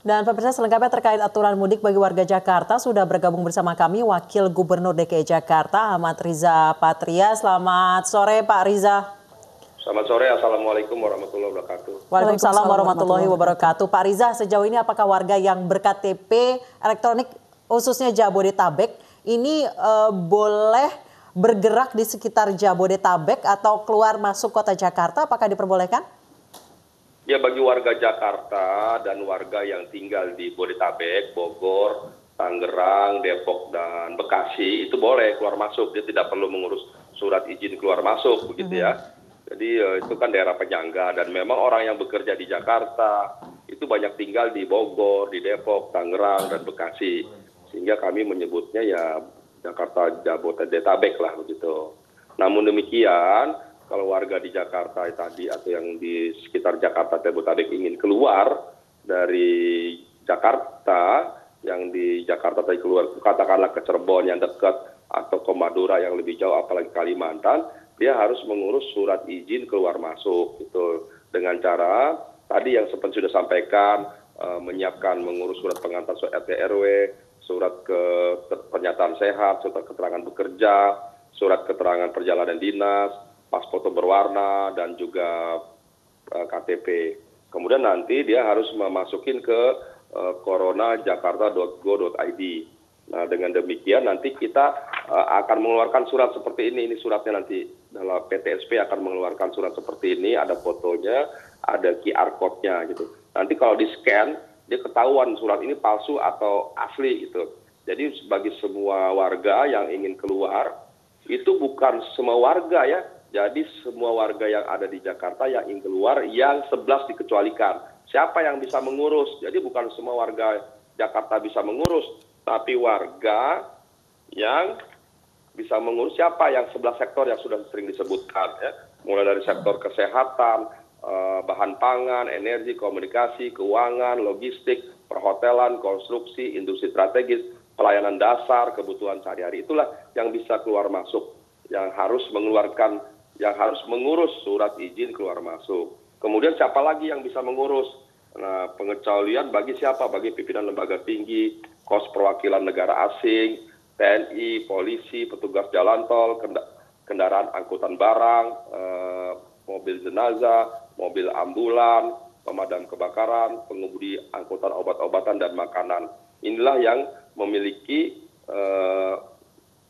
Dan pemirsa selengkapnya terkait aturan mudik bagi warga Jakarta sudah bergabung bersama kami Wakil Gubernur DKI Jakarta Ahmad Riza Patria. Selamat sore Pak Riza. Selamat sore, Assalamualaikum warahmatullahi wabarakatuh. Waalaikumsalam warahmatullahi wabarakatuh. Pak Riza, sejauh ini apakah warga yang berKTP elektronik khususnya Jabodetabek ini boleh bergerak di sekitar Jabodetabek atau keluar masuk kota Jakarta? Apakah diperbolehkan? Ya, bagi warga Jakarta dan warga yang tinggal di Bodetabek, Bogor, Tangerang, Depok, dan Bekasi itu boleh keluar masuk. Dia tidak perlu mengurus surat izin keluar masuk, begitu ya. Jadi itu kan daerah penyangga dan memang orang yang bekerja di Jakarta itu banyak tinggal di Bogor, di Depok, Tangerang, dan Bekasi. Sehingga kami menyebutnya ya Jakarta Jabodetabek lah begitu. Namun demikian, kalau warga di Jakarta tadi atau yang di sekitar Jakarta Jabodetabek ingin keluar dari Jakarta, yang di Jakarta tadi keluar, katakanlah ke Cirebon yang dekat atau ke Madura yang lebih jauh, apalagi Kalimantan, dia harus mengurus surat izin keluar masuk gitu dengan cara tadi yang seperti sudah sampaikan, menyiapkan mengurus surat pengantar RT RW, surat pernyataan sehat, surat keterangan bekerja, surat keterangan perjalanan dinas, pas foto berwarna, dan juga KTP. Kemudian nanti dia harus memasukin ke coronajakarta.go.id. Nah, dengan demikian nanti kita akan mengeluarkan surat seperti ini. Ini suratnya nanti dalam PTSP akan mengeluarkan surat seperti ini, ada fotonya, ada QR code-nya gitu. Nanti kalau di-scan, dia ketahuan surat ini palsu atau asli gitu. Jadi bagi semua warga yang ingin keluar, itu bukan semua warga ya. Jadi semua warga yang ada di Jakarta yang ingin keluar, yang 11 dikecualikan. Siapa yang bisa mengurus? Jadi bukan semua warga Jakarta bisa mengurus, tapi warga yang bisa mengurus siapa yang 11 sektor yang sudah sering disebutkan ya. Mulai dari sektor kesehatan, bahan pangan, energi, komunikasi, keuangan, logistik, perhotelan, konstruksi, industri strategis, pelayanan dasar, kebutuhan sehari-hari. Itulah yang bisa keluar masuk, yang harus mengurus surat izin keluar masuk. Kemudian siapa lagi yang bisa mengurus? Nah, pengecualian bagi siapa? Bagi pimpinan lembaga tinggi, kos perwakilan negara asing, TNI, polisi, petugas jalan tol, kendaraan angkutan barang, mobil jenazah, mobil ambulan, pemadam kebakaran, pengemudi angkutan obat-obatan dan makanan. Inilah yang memiliki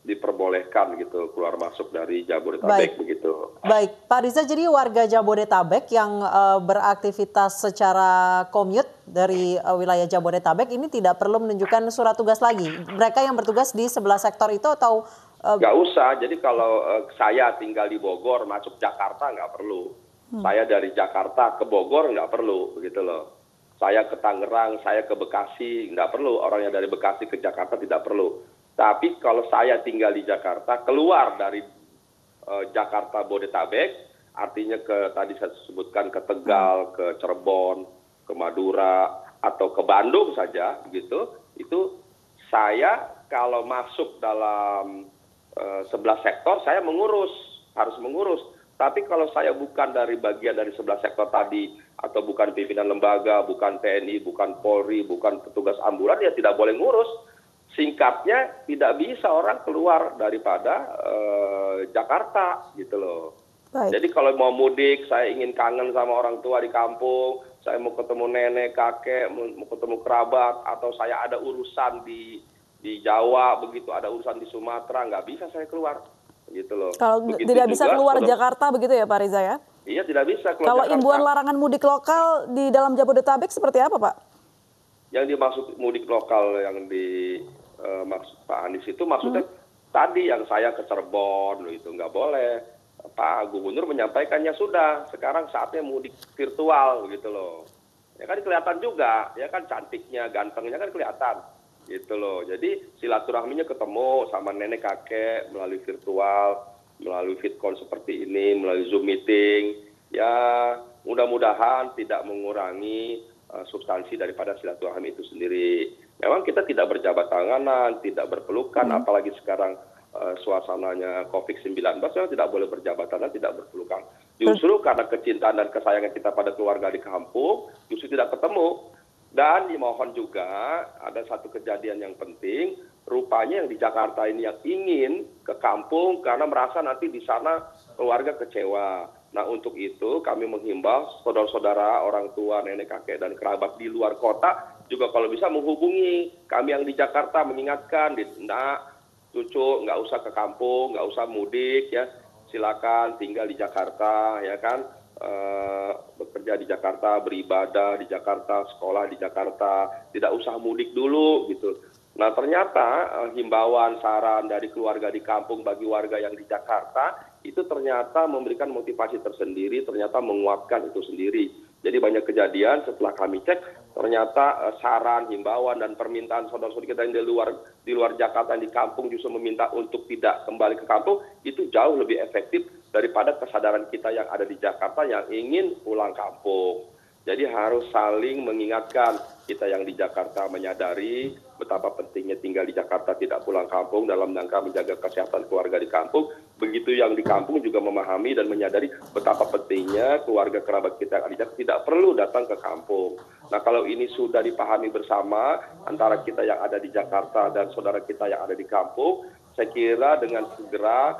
diperbolehkan gitu keluar masuk dari Jabodetabek begitu. Baik, Pak Riza, jadi warga Jabodetabek yang beraktivitas secara commute dari wilayah Jabodetabek ini tidak perlu menunjukkan surat tugas lagi. Mereka yang bertugas di 11 sektor itu atau nggak usah. Jadi kalau saya tinggal di Bogor masuk Jakarta nggak perlu. Saya dari Jakarta ke Bogor nggak perlu begitu loh. Saya ke Tangerang, saya ke Bekasi nggak perlu. Orang yang dari Bekasi ke Jakarta tidak perlu. Tapi kalau saya tinggal di Jakarta, keluar dari Jakarta Bodetabek, artinya tadi saya sebutkan ke Tegal, ke Cirebon, ke Madura, atau ke Bandung saja, begitu, itu saya kalau masuk dalam 11 sektor, saya harus mengurus. Tapi kalau saya bukan dari bagian dari 11 sektor tadi, atau bukan pimpinan lembaga, bukan TNI, bukan Polri, bukan petugas ambulan, ya tidak boleh ngurus. Singkatnya, tidak bisa orang keluar daripada Jakarta gitu loh. Baik. Jadi kalau mau mudik, saya ingin kangen sama orang tua di kampung, saya mau ketemu nenek, kakek, mau ketemu kerabat, atau saya ada urusan di Jawa, begitu ada urusan di Sumatera, nggak bisa saya keluar gitu loh. Kalau begitu tidak bisa keluar Jakarta begitu ya Pak Riza ya? Iya, tidak bisa keluar Kalau Jakarta. Imbauan larangan mudik lokal di dalam Jabodetabek seperti apa Pak? Yang dimaksud mudik lokal yang maksud Pak Anies itu maksudnya tadi yang saya ke Cirebon itu nggak boleh. Pak Gubernur menyampaikannya sudah, sekarang saatnya mudik virtual gitu loh. Ya kan kelihatan juga, ya kan cantiknya, gantengnya kan kelihatan gitu loh. Jadi silaturahminya ketemu sama nenek kakek melalui virtual, melalui vidcon seperti ini, melalui Zoom meeting. Ya mudah-mudahan tidak mengurangi substansi daripada silaturahmi itu sendiri. Memang kita tidak berjabat tanganan, tidak berpelukan, apalagi sekarang suasananya COVID-19, memang tidak boleh berjabat tangan, tidak berpelukan. Justru karena kecintaan dan kesayangan kita pada keluarga di kampung, justru tidak ketemu. Dan dimohon juga ada satu kejadian yang penting, rupanya yang di Jakarta ini yang ingin ke kampung karena merasa nanti di sana keluarga kecewa. Nah untuk itu kami menghimbau saudara-saudara, orang tua, nenek, kakek, dan kerabat di luar kota juga kalau bisa menghubungi kami yang di Jakarta, mengingatkan, nak, cucu nggak usah ke kampung, nggak usah mudik ya, silakan tinggal di Jakarta ya kan, bekerja di Jakarta, beribadah di Jakarta, sekolah di Jakarta, tidak usah mudik dulu gitu. Nah ternyata himbauan saran dari keluarga di kampung bagi warga yang di Jakarta itu ternyata memberikan motivasi tersendiri, ternyata menguatkan itu sendiri. Jadi banyak kejadian setelah kami cek, ternyata saran, himbauan, dan permintaan saudara-saudara kita yang di luar Jakarta, yang di kampung justru meminta untuk tidak kembali ke kampung, itu jauh lebih efektif daripada kesadaran kita yang ada di Jakarta yang ingin pulang kampung. Jadi harus saling mengingatkan, kita yang di Jakarta menyadari betapa pentingnya tinggal di Jakarta, tidak pulang kampung dalam rangka menjaga kesehatan keluarga di kampung. Begitu yang di kampung juga memahami dan menyadari betapa pentingnya keluarga kerabat kita yang di Jakarta tidak perlu datang ke kampung. Nah kalau ini sudah dipahami bersama antara kita yang ada di Jakarta dan saudara kita yang ada di kampung, saya kira dengan segera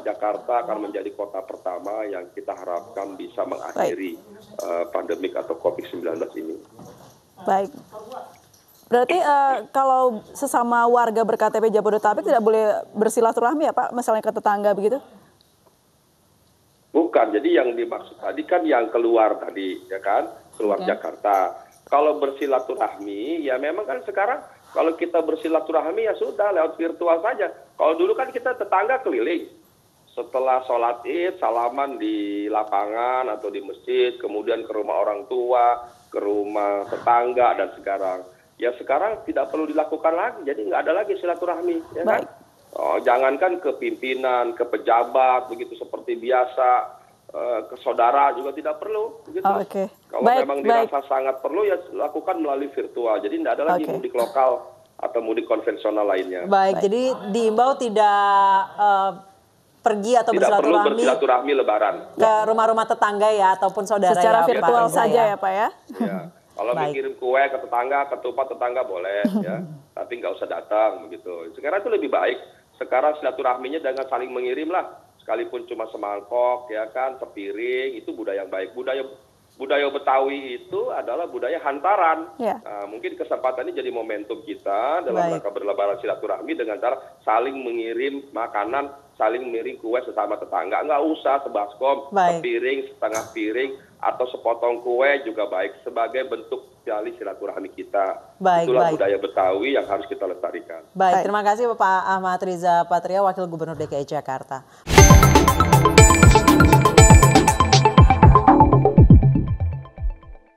Jakarta akan menjadi kota pertama yang kita harapkan bisa mengakhiri pandemik atau COVID-19 ini. Baik. Berarti kalau sesama warga ber-KTP Jabodetabek tidak boleh bersilaturahmi ya Pak, misalnya ke tetangga begitu? Bukan, jadi yang dimaksud tadi kan yang keluar tadi, ya kan, keluar Jakarta. Kalau bersilaturahmi, ya memang kan sekarang kalau kita bersilaturahmi ya sudah lewat virtual saja. Kalau dulu kan kita tetangga keliling. Setelah sholat id, salaman di lapangan atau di masjid, kemudian ke rumah orang tua, ke rumah tetangga, dan sekarang tidak perlu dilakukan lagi. Jadi nggak ada lagi silaturahmi, ya kan? Oh, jangankan ke pimpinan, ke pejabat, begitu seperti biasa. Ke saudara juga tidak perlu. Gitu. Kalau memang dirasa sangat perlu ya lakukan melalui virtual. Jadi tidak ada lagi mudik lokal atau mudik konvensional lainnya. Baik. Jadi diimbau tidak pergi atau bersilaturahmi lebaran ke rumah-rumah tetangga ya ataupun saudara secara ya, virtual Pak saja ya Pak ya. Ya. Kalau mengirim kue ke tetangga, ketupat tetangga boleh ya, tapi nggak usah datang begitu. Sekarang itu lebih baik. Sekarang silaturahminya dengan saling mengirim lah. Sekalipun cuma semangkok, ya kan, sepiring, itu budaya yang baik. Budaya Betawi itu adalah budaya hantaran. Nah, mungkin kesempatan ini jadi momentum kita dalam rangka berlebaran silaturahmi dengan cara saling mengirim makanan, saling mengirim kue sesama tetangga. Nggak usah sebaskom, sepiring, setengah piring, atau sepotong kue juga baik sebagai bentuk tali silaturahmi kita. Itulah budaya Betawi yang harus kita lestarikan. Baik, terima kasih Bapak Ahmad Riza Patria, Wakil Gubernur DKI Jakarta.